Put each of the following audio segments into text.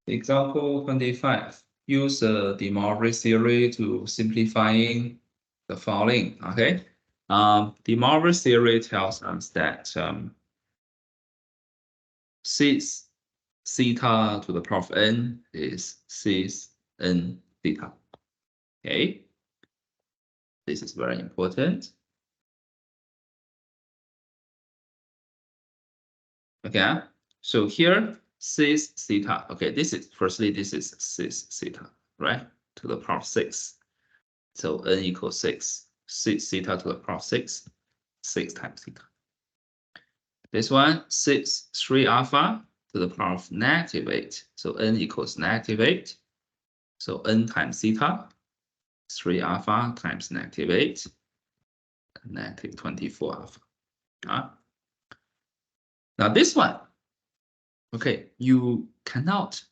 Example 25. Use the Movire theory to simplifying the following. Okay. The Movire theory tells us that cis theta to the power of n is cis n theta. Okay. This is very important. Okay. So here cis theta. Okay, this is cis theta, right? To the power of 6. So n equals 6. Cis theta to the power of 6. 6 times theta. This one, 6, 3 alpha to the power of -8. So n equals -8. So n times theta, 3 alpha times -8, -24 alpha. Now this one, okay, you cannot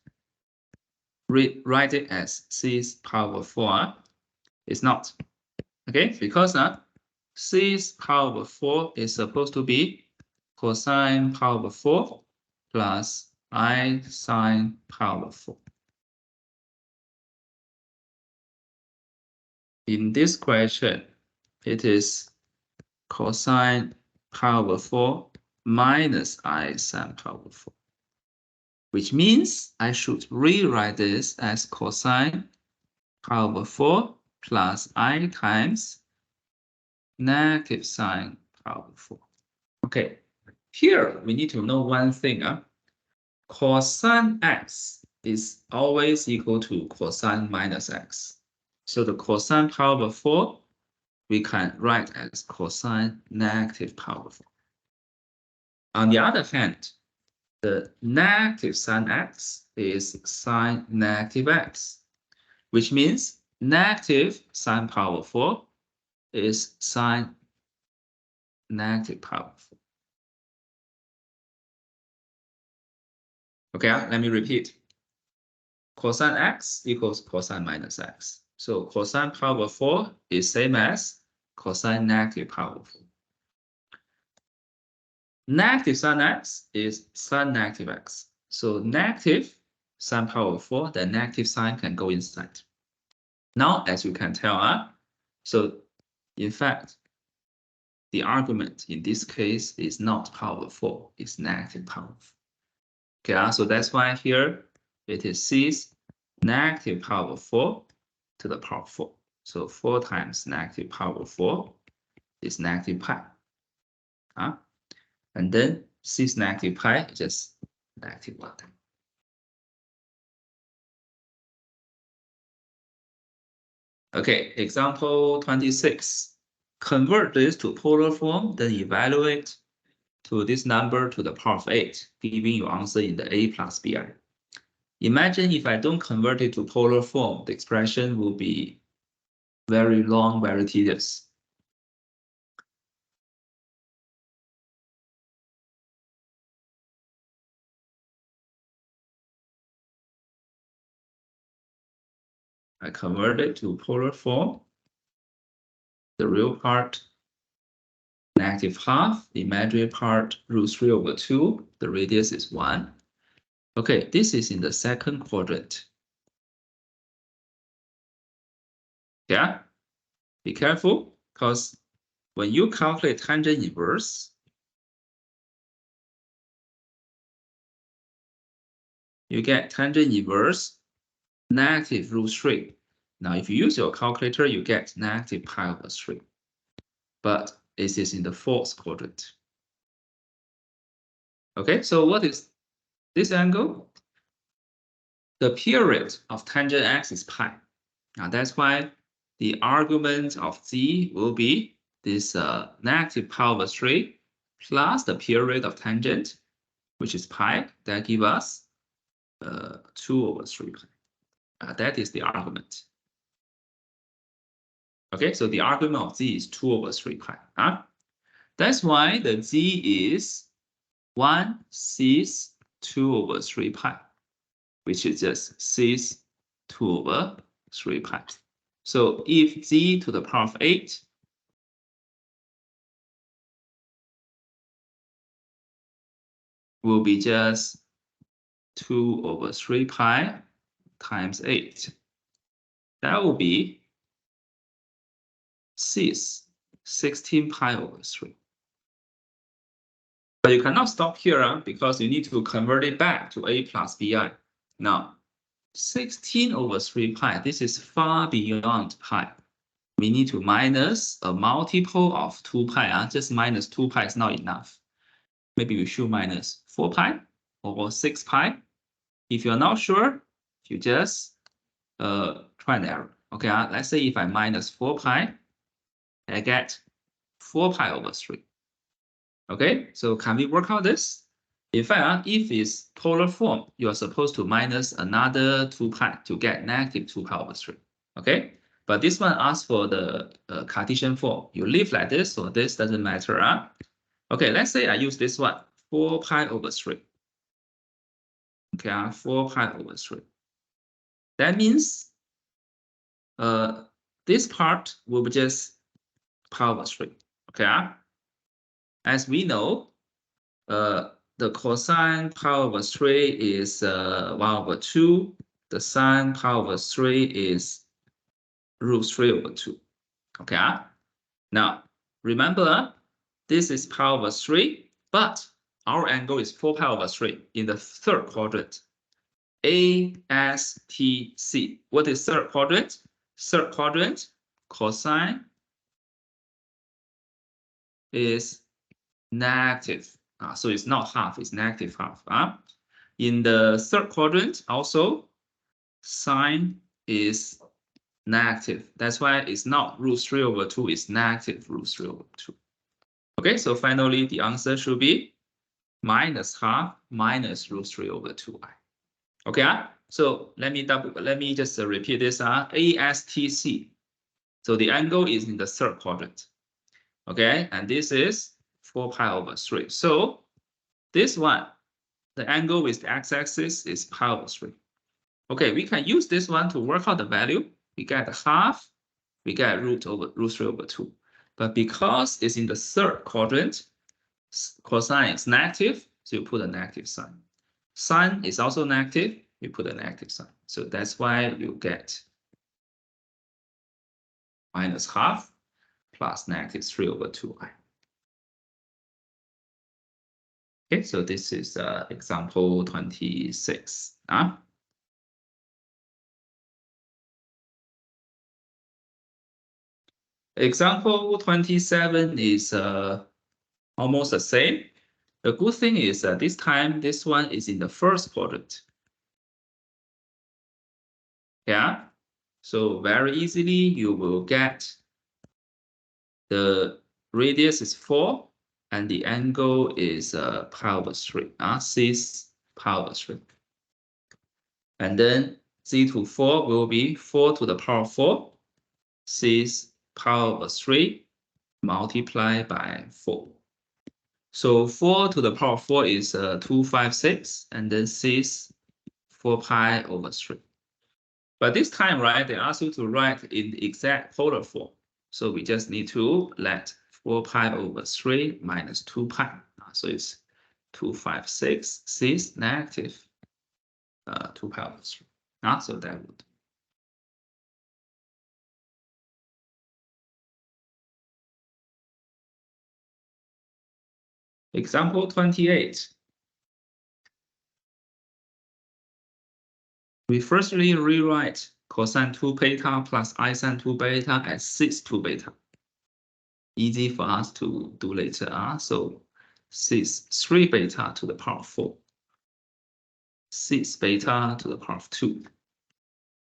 write it as 6 power 4. It's not, okay, because 6 power 4 is supposed to be cosine power 4 plus I sine power 4. In this question, it is cosine power 4 minus I sine power 4, which means I should rewrite this as cosine power 4 plus I times negative sine power 4. Okay, here we need to know one thing. Cosine x is always equal to cosine minus x. So the cosine power 4 we can write as cosine negative power 4. On the other hand, the negative sine x is sine negative x, which means negative sine power 4 is sine negative power 4. Okay, let me repeat. Cosine x equals cosine minus x. So cosine power 4 is same as cosine negative power 4. Negative sine x is sine negative x. So negative sine power 4, the negative sign can go inside. Now, as you can tell, so in fact, the argument in this case is not power 4, it's negative power 4. Okay, so that's why here it is cis negative power 4 to the power 4. So 4 times negative power 4 is negative pi. And then cis negative pi is just negative 1. Okay, example 26. Convert this to polar form, then evaluate to this number to the power of 8, giving your answer in the a plus bi. Imagine if I don't convert it to polar form, the expression will be very long, very tedious. I convert it to polar form. The real part, -12, the imaginary part, √3/2. The radius is 1. Okay, this is in the second quadrant. Yeah, be careful, because when you calculate tangent inverse, you get tangent inverse -√3. Now, if you use your calculator, you get -pi/3. But it is in the fourth quadrant. Okay, so what is this angle? The period of tangent x is pi. Now that's why the argument of z will be this -pi/3 plus the period of tangent, which is pi, that give us 2/3 pi. That is the argument. Okay, so the argument of z is 2/3 pi. That's why the z is 1 cis 2/3 pi, which is just cis 2/3 pi. So if z to the power of 8 will be just 2 over 3 pi times 8. That will be 16 pi over 3. But you cannot stop here because you need to convert it back to a plus bi. Now, 16 over 3 pi, this is far beyond pi. We need to minus a multiple of 2 pi. Just minus 2 pi is not enough. Maybe we should minus 4 pi or 6 pi. If you're not sure, you just try and error. Okay, let's say if I minus 4 pi, I get 4 pi over 3. Okay, so can we work out this? In fact, if it's polar form, you are supposed to minus another 2 pi to get negative 2 pi over 3. Okay, but this one asks for the Cartesian form. You leave like this, so this doesn't matter. Okay, let's say I use this one, 4 pi over 3. Okay, 4 pi over 3. That means this part will be just pi over 3. Okay, as we know, the cosine pi over 3 is 1 over 2. The sine pi over 3 is root 3 over 2. Okay. Now, remember, this is pi over 3, but our angle is 4 pi over 3 in the third quadrant. ASTC. What is third quadrant? Third quadrant, cosine is negative. So it's not half, it's negative half. In the third quadrant, also, sine is negative. That's why it's not root 3 over 2, it's negative root 3 over 2. Okay, so finally, the answer should be minus half minus root 3 over 2i. Okay, so let me just repeat this. ASTC. So the angle is in the third quadrant. Okay, and this is 4 pi over 3. So this one, the angle with the x-axis is pi over 3. Okay, we can use this one to work out the value. We get half, we get root 3 over 2. But because it's in the third quadrant, cosine is negative, so you put a negative sign. Sine is also negative, you put a negative sign. So that's why you get minus half plus negative 3 over 2i. Okay, so this is example 26. Example 27 is almost the same. The good thing is that this time, this one is in the first quadrant. Yeah, so very easily you will get the radius is 4 and the angle is pi over 3. C pi over 3. And then z to 4 will be 4 to the power 4. C is pi over 3 multiplied by 4. So 4 to the power 4 is 256, and then c is 4 pi over 3. But this time, right, they ask you to write in the exact polar form. So we just need to let 4 pi over 3 minus 2 pi. So it's 256, c is negative 2 pi over 3. So that would. Example 28. We firstly rewrite cosine 2 beta plus I sin 2 beta as 6 2 beta. Easy for us to do later. So 6 3 beta to the power 4. 6 beta to the power of 2.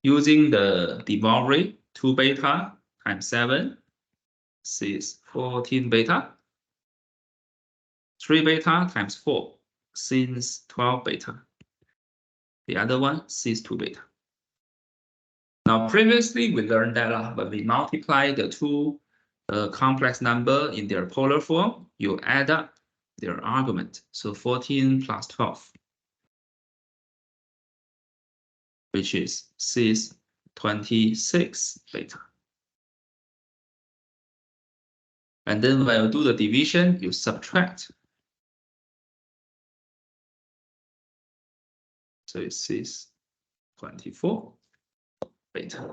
Using the Movire, 2 beta times 7 is 14 beta. 3 beta times 4 since 12 beta. The other one is 2 beta. Now, previously we learned that when we multiply the two complex number in their polar form, you add up their argument. So 14 plus 12, which is 26 beta. And then when you do the division, you subtract So it is 24 beta.